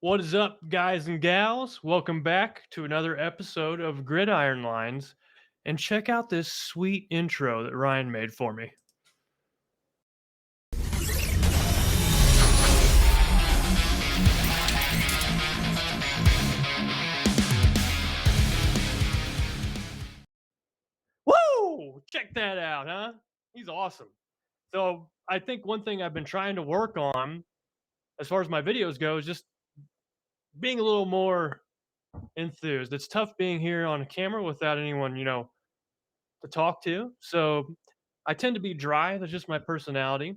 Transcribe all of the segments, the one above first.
What is up, guys and gals? Welcome back to another episode of Gridiron Lines. And check out this sweet intro that Ryan made for me. Woo! Check that out, huh? He's awesome. So, I think one thing I've been trying to work on as far as my videos go is just being a little more enthused. It's tough being here on camera without anyone, to talk to. So I tend to be dry. That's just my personality.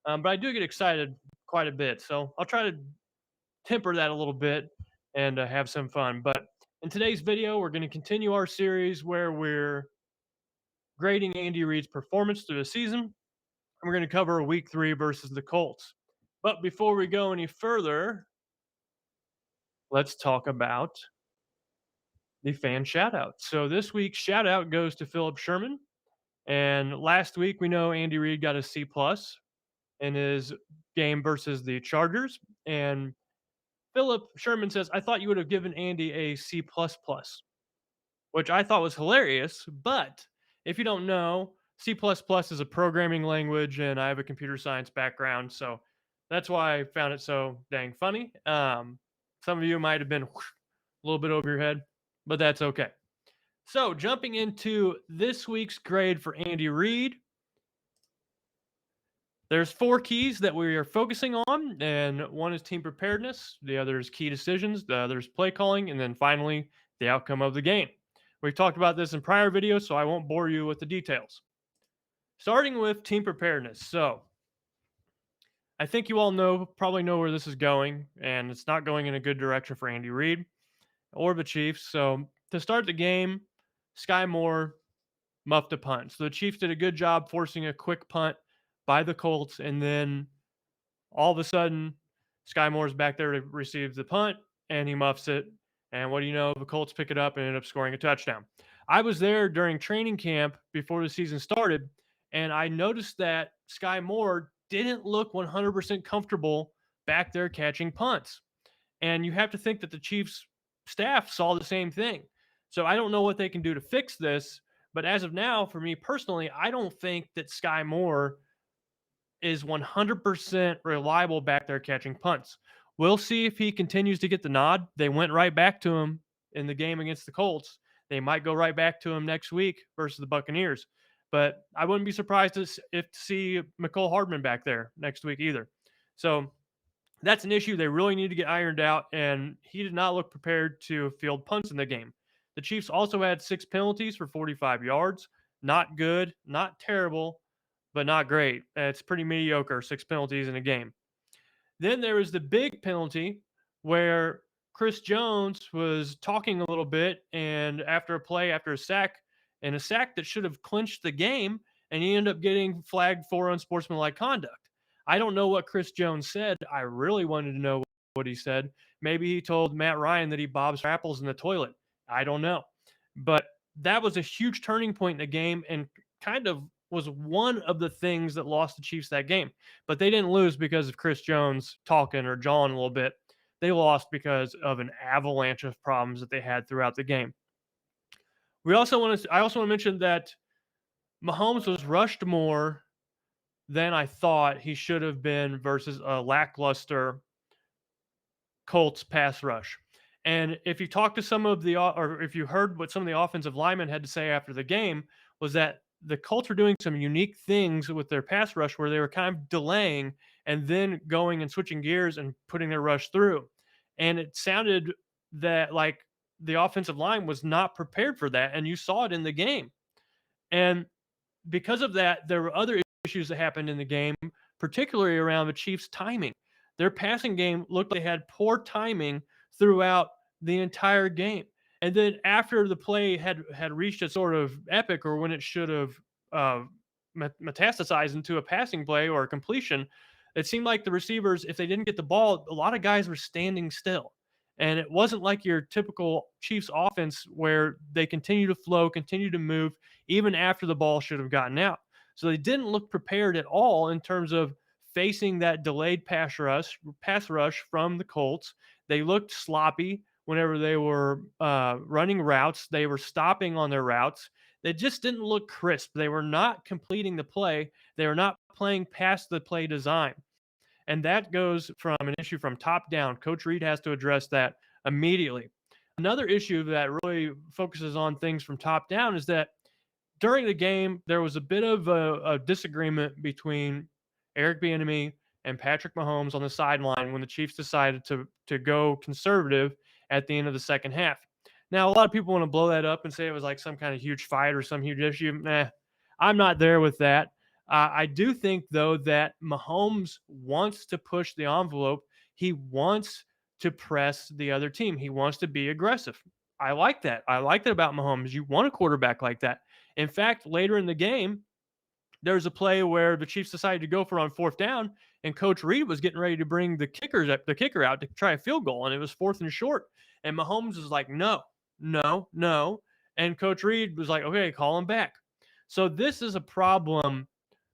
But I do get excited quite a bit. So I'll try to temper that a little bit and have some fun. But in today's video, we're going to continue our series where we're grading Andy Reid's performance through the season. And we're going to cover week 3 versus the Colts. But before we go any further, let's talk about the fan shout out. So this week's shout out goes to Philip Sherman. And last week, we know Andy Reid got a C plus in his game versus the Chargers. And Philip Sherman says, I thought you would have given Andy a C plus plus, which I thought was hilarious. But if you don't know, C plus plus is a programming language, and I have a computer science background. So that's why I found it so dang funny. Some of you might have been a little bit over your head, but that's okay. So jumping into this week's grade for Andy Reid, there's 4 keys that we are focusing on, and one is team preparedness, the other is key decisions, the other is play calling, and then finally, the outcome of the game. We've talked about this in prior videos, so I won't bore you with the details. Starting with team preparedness. So, I think you all probably know where this is going, and it's not going in a good direction for Andy Reid or the Chiefs. So, to start the game, Skyy Moore muffed a punt. So, the Chiefs did a good job forcing a quick punt by the Colts, and then all of a sudden, Skyy Moore's back there to receive the punt, and he muffs it. And what do you know? The Colts pick it up and end up scoring a touchdown. I was there during training camp before the season started, and I noticed that Skyy Moore didn't look 100% comfortable back there catching punts. And you have to think that the Chiefs staff saw the same thing. So I don't know what they can do to fix this. But as of now, for me personally, I don't think that Skyy Moore is 100% reliable back there catching punts. We'll see if he continues to get the nod. They went right back to him in the game against the Colts. They might go right back to him next week versus the Buccaneers. But I wouldn't be surprised if to see McCole Hardman back there next week either. So that's an issue they really need to get ironed out, and he did not look prepared to field punts in the game. The Chiefs also had 6 penalties for 45 yards. Not good, not terrible, but not great. It's pretty mediocre, 6 penalties in a game. Then there was the big penalty where Chris Jones was talking a little bit, and after a play, after a sack, and a sack that should have clinched the game, and he ended up getting flagged for unsportsmanlike conduct. I don't know what Chris Jones said. I really wanted to know what he said. Maybe he told Matt Ryan that he bobs for apples in the toilet. I don't know. But that was a huge turning point in the game and kind of was one of the things that lost the Chiefs that game. But they didn't lose because of Chris Jones talking or jawing a little bit. They lost because of an avalanche of problems that they had throughout the game. I also want to mention that Mahomes was rushed more than I thought he should have been versus a lackluster Colts pass rush. And if you talk to some of the, or if you heard what some of the offensive linemen had to say after the game, was that the Colts were doing some unique things with their pass rush where they were kind of delaying and then going and switching gears and putting their rush through. And it sounded that like the offensive line was not prepared for that. And you saw it in the game. And because of that, there were other issues that happened in the game, particularly around the Chiefs' timing. Their passing game looked like they had poor timing throughout the entire game. And then after the play had reached a sort of epic, or when it should have uh, metastasized into a passing play or a completion, it seemed like the receivers, if they didn't get the ball, a lot of guys were standing still. And it wasn't like your typical Chiefs offense where they continue to flow, continue to move, even after the ball should have gotten out. So they didn't look prepared at all in terms of facing that delayed pass rush from the Colts. They looked sloppy whenever they were running routes. They were stopping on their routes. They just didn't look crisp. They were not completing the play. They were not playing past the play design. And that goes from an issue from top down. Coach Reed has to address that immediately. Another issue that really focuses on things from top down is that during the game, there was a bit of a disagreement between Eric Bieniemy and Patrick Mahomes on the sideline when the Chiefs decided to go conservative at the end of the second half. Now, a lot of people want to blow that up and say it was like some kind of huge fight or some huge issue. Nah, I'm not there with that. I do think, though, that Mahomes wants to push the envelope. He wants to press the other team. He wants to be aggressive. I like that. I like that about Mahomes. You want a quarterback like that. In fact, later in the game, there's a play where the Chiefs decided to go for on fourth down, and Coach Reed was getting ready to bring the kicker out to try a field goal, and it was fourth and short. And Mahomes was like, no, no, no. And Coach Reed was like, okay, call him back. So this is a problem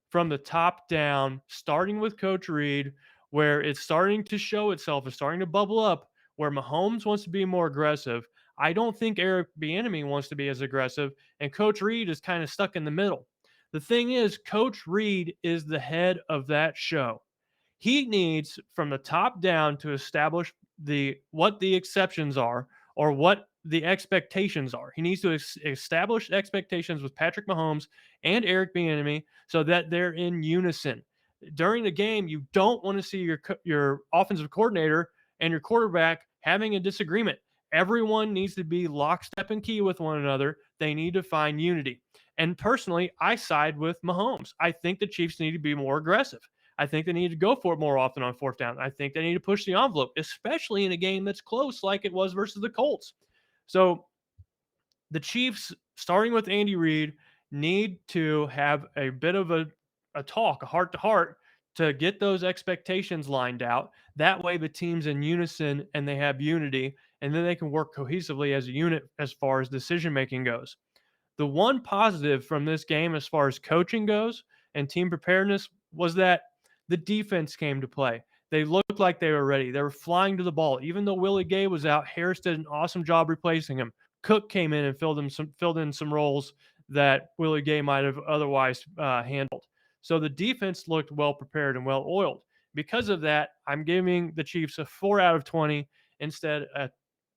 from the top down, starting with Coach Reed, where it's starting to show itself, it's starting to bubble up, where Mahomes wants to be more aggressive. I don't think Eric Bieniemy wants to be as aggressive, and Coach Reed is kind of stuck in the middle. The thing is, Coach Reed is the head of that show. He needs from the top down to establish the what the exceptions are or what the expectations are. He needs to establish expectations with Patrick Mahomes and Eric Bieniemy so that they're in unison. During the game, you don't want to see your offensive coordinator and your quarterback having a disagreement. Everyone needs to be lockstep and key with one another. They need to find unity. And personally, I side with Mahomes. I think the Chiefs need to be more aggressive. I think they need to go for it more often on fourth down. I think they need to push the envelope, especially in a game that's close like it was versus the Colts. So the Chiefs, starting with Andy Reid, need to have a bit of a talk, a heart to heart, to get those expectations lined out. That way, the team's in unison and they have unity, and then they can work cohesively as a unit as far as decision making goes. The one positive from this game, as far as coaching goes and team preparedness, was that the defense came to play. They looked like they were ready. They were flying to the ball. Even though Willie Gay was out, Harris did an awesome job replacing him. Cook came in and filled in some roles that Willie Gay might have otherwise handled. So the defense looked well prepared and well oiled. Because of that, I'm giving the Chiefs a 4 out of 20 instead of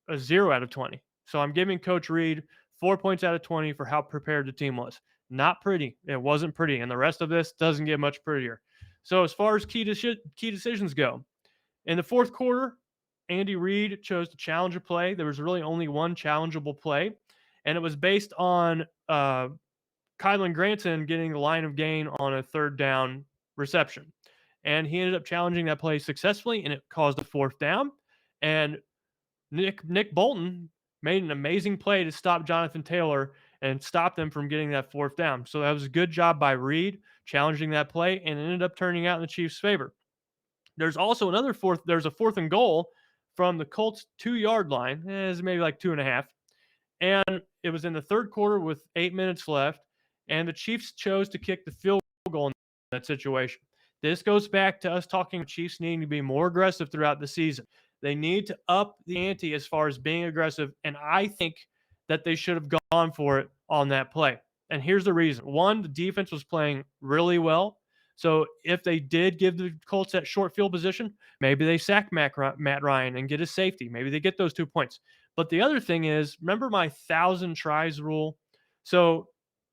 a 0 out of 20. So I'm giving Coach Reed 4 points out of 20 for how prepared the team was. Not pretty. It wasn't pretty. And the rest of this doesn't get much prettier. So as far as key decisions go, in the fourth quarter, Andy Reid chose to challenge a play. There was really only one challengeable play, and it was based on Kylan Granson getting the line of gain on a third down reception. And he ended up challenging that play successfully, and it caused a fourth down. And Nick Bolton made an amazing play to stop Jonathan Taylor and stop them from getting that fourth down. So that was a good job by Reed challenging that play, and it ended up turning out in the Chiefs' favor. There's also there's a fourth and goal from the Colts 2-yard line. It's maybe like 2.5. And it was in the third quarter with 8 minutes left, and the Chiefs chose to kick the field goal in that situation. This goes back to us talking about Chiefs needing to be more aggressive throughout the season. They need to up the ante as far as being aggressive, and I think that they should have gone for it on that play. And here's the reason. One, the defense was playing really well. So if they did give the Colts that short field position, maybe they sack Matt Ryan and get a safety. Maybe they get those 2 points. But the other thing is, remember my 1,000 tries rule? So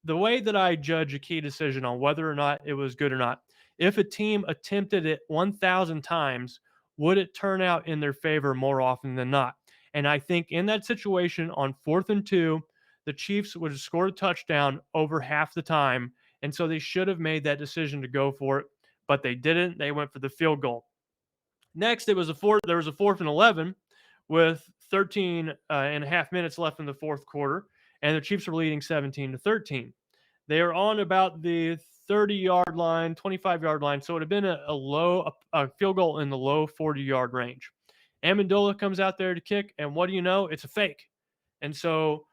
the way that I judge a key decision on whether or not it was good or not, if a team attempted it 1,000 times, would it turn out in their favor more often than not? And I think in that situation on 4th and 2, the Chiefs would have scored a touchdown over half the time. And so they should have made that decision to go for it, but they didn't. They went for the field goal. Next, there was a 4th and 11 with 13 and a half minutes left in the fourth quarter, and the Chiefs were leading 17-13. They are on about the 30-yard line, 25-yard line, so it would have been a field goal in the low 40-yard range. Amendola comes out there to kick, and what do you know? It's a fake. And so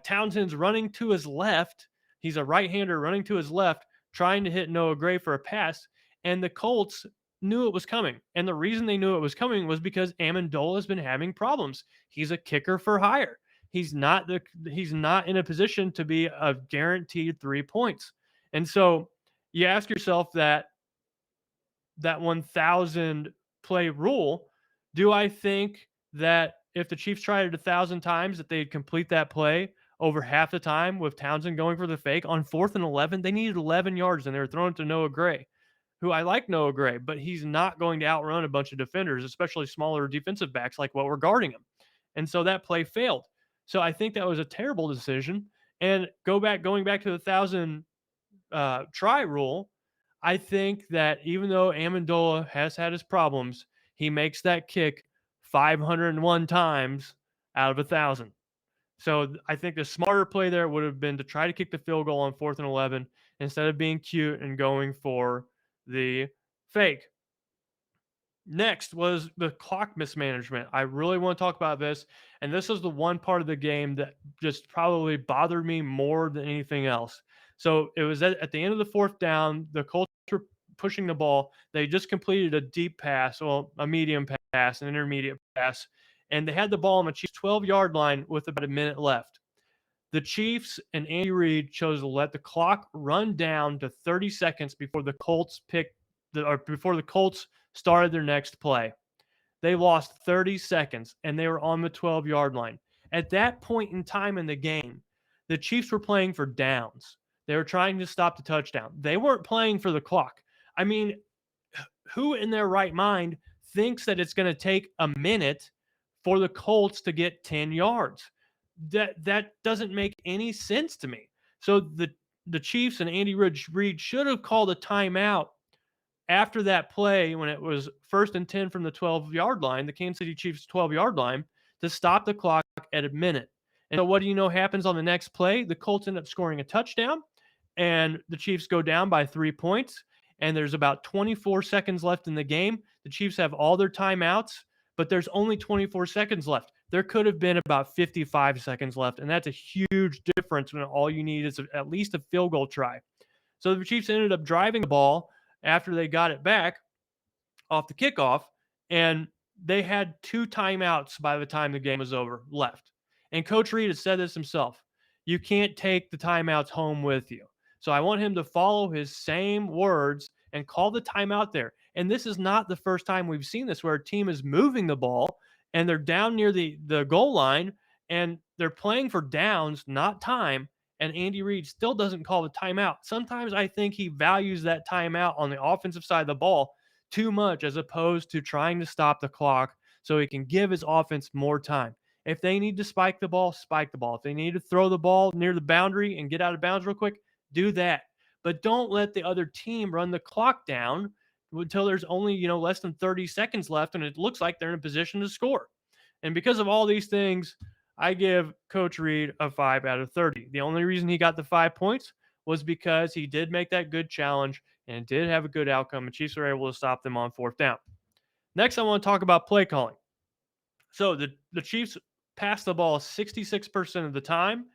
Townsend's running to his left. He's a right-hander running to his left, trying to hit Noah Gray for a pass, and the Colts knew it was coming. And the reason they knew it was coming was because Amendola has been having problems. He's a kicker for hire. He's not in a position to be a guaranteed 3 points. And so you ask yourself that 1,000 play rule, do I think that if the Chiefs tried it 1,000 times that they'd complete that play over half the time with Townsend going for the fake on 4th and 11? They needed 11 yards and they were throwing it to Noah Gray, who I like Noah Gray, but he's not going to outrun a bunch of defenders, especially smaller defensive backs like what were guarding him. And so that play failed. So I think that was a terrible decision. And going back to the 1,000 try rule, I think that even though Amendola has had his problems, he makes that kick 501 times out of 1,000. So I think the smarter play there would have been to try to kick the field goal on 4th and 11 instead of being cute and going for the fake. Next was the clock mismanagement. I really want to talk about this. And this is the one part of the game that just probably bothered me more than anything else. So it was at the end of the 4th down. The Colts were pushing the ball. They just completed a deep pass, well, a medium pass, an intermediate pass, and they had the ball on the Chiefs' 12-yard line with about a minute left. The Chiefs and Andy Reid chose to let the clock run down to 30 seconds before the Colts started their next play. They lost 30 seconds and they were on the 12-yard line. At that point in time in the game, the Chiefs were playing for downs. They were trying to stop the touchdown. They weren't playing for the clock. I mean, who in their right mind thinks that it's going to take a minute for the Colts to get 10 yards? That doesn't make any sense to me. So the Chiefs and Andy Reid should have called a timeout after that play when it was 1st and 10 from the 12-yard line, the Kansas City Chiefs 12-yard line, to stop the clock at a minute. And so what do you know happens on the next play? The Colts end up scoring a touchdown, and the Chiefs go down by 3 points, and there's about 24 seconds left in the game. The Chiefs have all their timeouts, but there's only 24 seconds left. There could have been about 55 seconds left, and that's a huge difference when all you need is at least a field goal try. So the Chiefs ended up driving the ball after they got it back off the kickoff, and they had 2 timeouts by the time the game was over left. And Coach Reid has said this himself. You can't take the timeouts home with you. So I want him to follow his same words and call the timeout there. And this is not the first time we've seen this where a team is moving the ball and they're down near the goal line and they're playing for downs, not time, and Andy Reid still doesn't call the timeout. Sometimes I think he values that timeout on the offensive side of the ball too much as opposed to trying to stop the clock so he can give his offense more time. If they need to spike the ball, spike the ball. If they need to throw the ball near the boundary and get out of bounds real quick, do that. But don't let the other team run the clock down until there's only, less than 30 seconds left and it looks like they're in a position to score. And because of all these things, I give Coach Reid a 5 out of 30. The only reason he got the 5 points was because he did make that good challenge and did have a good outcome. The Chiefs were able to stop them on 4th down. Next, I want to talk about play calling. So the Chiefs passed the ball 66% of the time,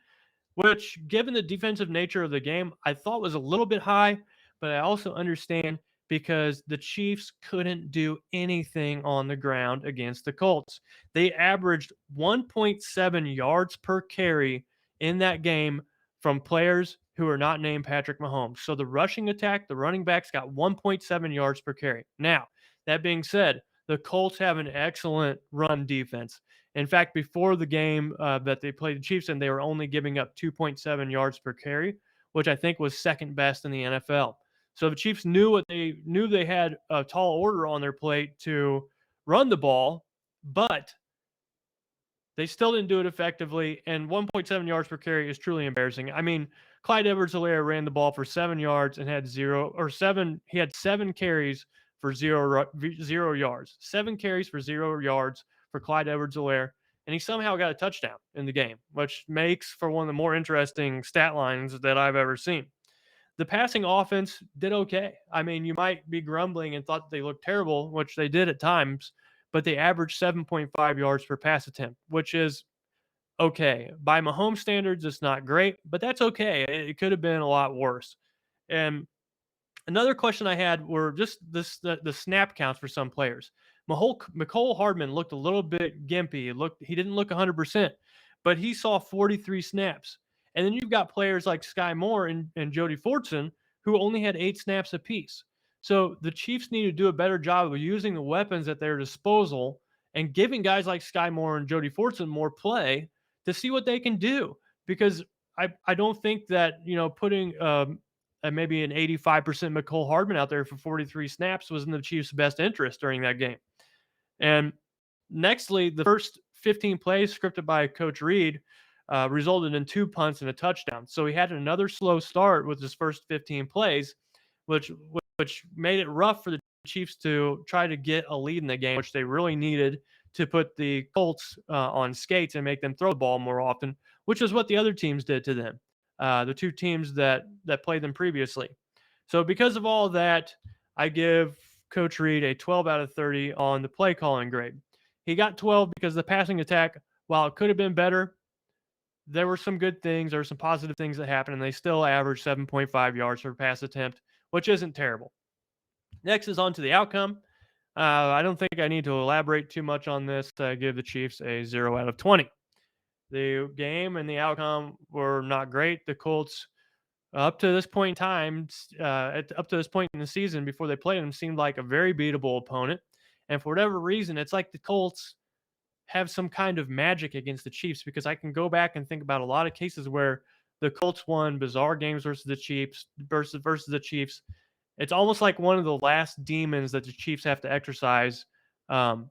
which, given the defensive nature of the game, I thought was a little bit high, but I also understand because the Chiefs couldn't do anything on the ground against the Colts. They averaged 1.7 yards per carry in that game from players who are not named Patrick Mahomes. So the rushing attack, the running backs got 1.7 yards per carry. Now, that being said, the Colts have an excellent run defense. In fact, before the game that they played the Chiefs in, they were only giving up 2.7 yards per carry, which I think was second best in the NFL. So the Chiefs knew they had a tall order on their plate to run the ball, but they still didn't do it effectively. And 1.7 yards per carry is truly embarrassing. I mean, Clyde Edwards-Helaire ran the ball for 7 yards and had he had 7 carries for zero yards. 7 carries for 0 yards for Clyde Edwards-Helaire, and he somehow got a touchdown in the game, which makes for one of the more interesting stat lines that I've ever seen. The passing offense did okay. I mean, you might be grumbling and thought they looked terrible, which they did at times, but they averaged 7.5 yards per pass attempt, which is okay. By Mahomes standards, it's not great, but that's okay. It could have been a lot worse. And Another question I had were just the snap counts for some players. McCole Hardman looked a little bit gimpy. He didn't look 100%, but he saw 43 snaps. And then you've got players like Skyy Moore and Jody Fortson who only had 8 snaps apiece. So the Chiefs need to do a better job of using the weapons at their disposal and giving guys like Skyy Moore and Jody Fortson more play to see what they can do. Because I don't think that putting maybe an 85% McCole Hardman out there for 43 snaps was in the Chiefs' best interest during that game. And nextly, the first 15 plays scripted by Coach Reed resulted in 2 punts and a touchdown. So he had another slow start with his first 15 plays, which which made it rough for the Chiefs to try to get a lead in the game, which they really needed to put the Colts on skates and make them throw the ball more often, which is what the other teams did to them, the two teams that played them previously. So because of all that, I give Coach Reed a 12 out of 30 on the play calling grade. He got 12 because the passing attack, while it could have been better, there were some good things. There were some positive things that happened, and they still averaged 7.5 yards per pass attempt, which isn't terrible. Next is on to the outcome. I don't think I need to elaborate too much on this. I give the Chiefs a 0 out of 20. The game and the outcome were not great. The Colts, up to this point in time, up to this point in the season before they played them, seemed like a very beatable opponent. And for whatever reason, it's like the Colts have some kind of magic against the Chiefs, because I can go back and think about a lot of cases where the Colts won bizarre games versus the Chiefs versus the Chiefs. It's almost like one of the last demons that the Chiefs have to exercise um,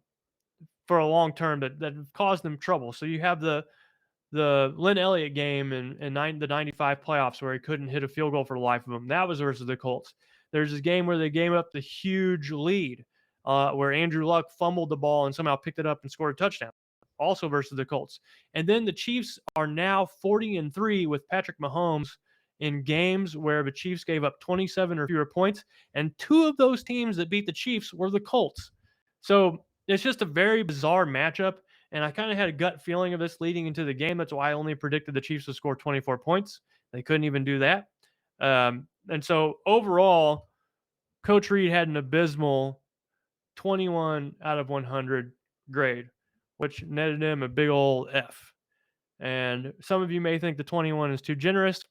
for a long term that have caused them trouble. So you have the Lynn Elliott game in the 95 playoffs where he couldn't hit a field goal for the life of him. That was versus the Colts. There's this game where they gave up the huge lead where Andrew Luck fumbled the ball and somehow picked it up and scored a touchdown, also versus the Colts. And then the Chiefs are now 40-3 with Patrick Mahomes in games where the Chiefs gave up 27 or fewer points. And two of those teams that beat the Chiefs were the Colts. So it's just a very bizarre matchup. And I kind of had a gut feeling of this leading into the game. That's why I only predicted the Chiefs would score 24 points. They couldn't even do that. And so overall, Coach Reed had an abysmal 21 out of 100 grade, which netted him a big old F. And some of you may think the 21 is too generous.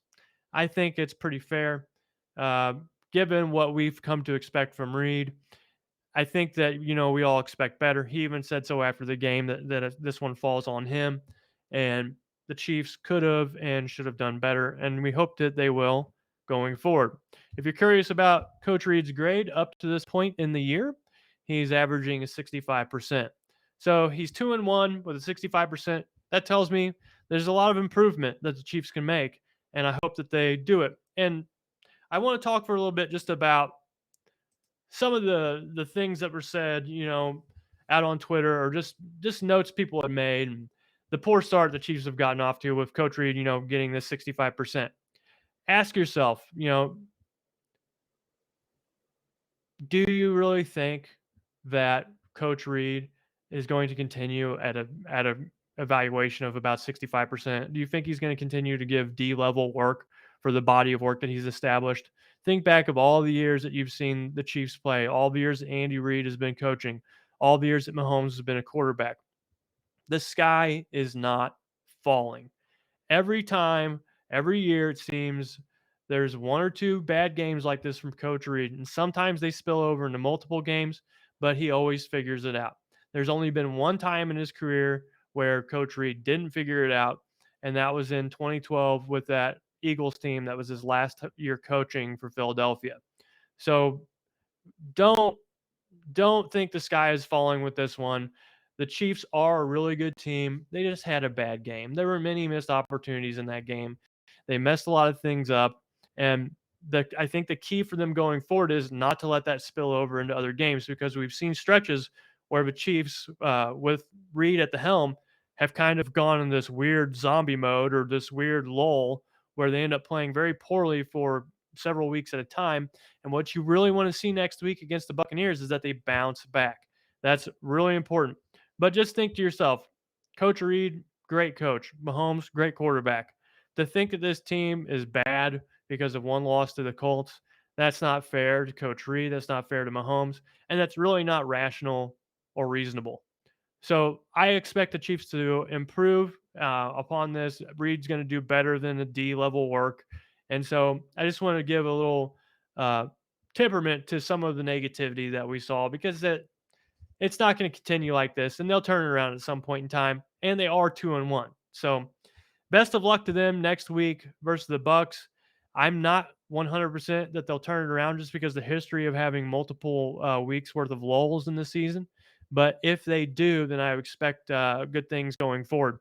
I think it's pretty fair, uh, given what we've come to expect from Reed. I think that we all expect better. He even said so after the game that this one falls on him, and the Chiefs could have and should have done better, and we hope that they will going forward. If you're curious about Coach Reed's grade up to this point in the year, he's averaging a 65%. So he's 2-1 with a 65%. That tells me there's a lot of improvement that the Chiefs can make, and I hope that they do it. And I want to talk for a little bit just about some of the things that were said, out on Twitter, or just notes people had made, and the poor start the Chiefs have gotten off to with Coach Reed, getting this 65%. Ask yourself, do you really think that Coach Reed is going to continue at a evaluation of about 65%? Do you think he's going to continue to give D level work for the body of work that he's established? Think back of all the years that you've seen the Chiefs play, all the years that Andy Reid has been coaching, all the years that Mahomes has been a quarterback. The sky is not falling. Every time, every year, it seems there's one or two bad games like this from Coach Reed, and sometimes they spill over into multiple games, but he always figures it out. There's only been one time in his career where Coach Reed didn't figure it out, and that was in 2012 with that Eagles team. That was his last year coaching for Philadelphia. So don't don't think the sky is falling with this one. The Chiefs are a really good team. They just had a bad game. There were many missed opportunities in that game. They messed a lot of things up. And I think the key for them going forward is not to let that spill over into other games, because we've seen stretches where the Chiefs, with Reed at the helm, have kind of gone in this weird zombie mode or this weird lull where they end up playing very poorly for several weeks at a time. And what you really want to see next week against the Buccaneers is that they bounce back. That's really important. But just think to yourself, Coach Reed, great coach. Mahomes, great quarterback. To think that this team is bad because of one loss to the Colts, That's not fair to Coach Reed. That's not fair to Mahomes. And that's really not rational or reasonable. So I expect the Chiefs to improve upon this. Reed's going to do better than the D level work. And so I just want to give a little uh, temperament to some of the negativity that we saw because it's not going to continue like this, and they'll turn it around at some point in time. And they are 2-1. So best of luck to them next week versus the Bucks. I'm not 100% that they'll turn it around just because the history of having multiple weeks worth of lulls in the season. But if they do, then I expect good things going forward.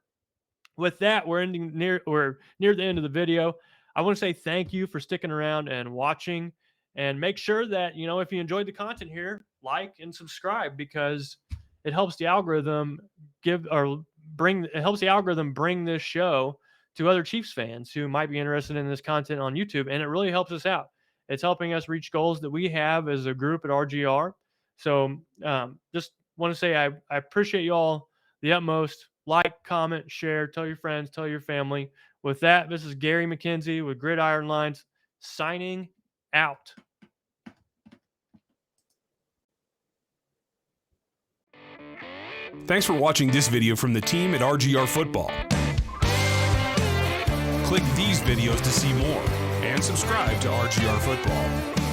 With that, we're near the end of the video. I want to say thank you for sticking around and watching, and make sure that if you enjoyed the content here, like and subscribe because it helps the algorithm bring this show to other Chiefs fans who might be interested in this content on YouTube, and it really helps us out. It's helping us reach goals that we have as a group at RGR. So just want to say I appreciate you all the utmost. Like, comment, share, tell your friends, tell your family. With that, this is Gary McKenzie with Gridiron Lines signing out. Thanks for watching this video from the team at RGR Football. Click these videos to see more and subscribe to RGR Football.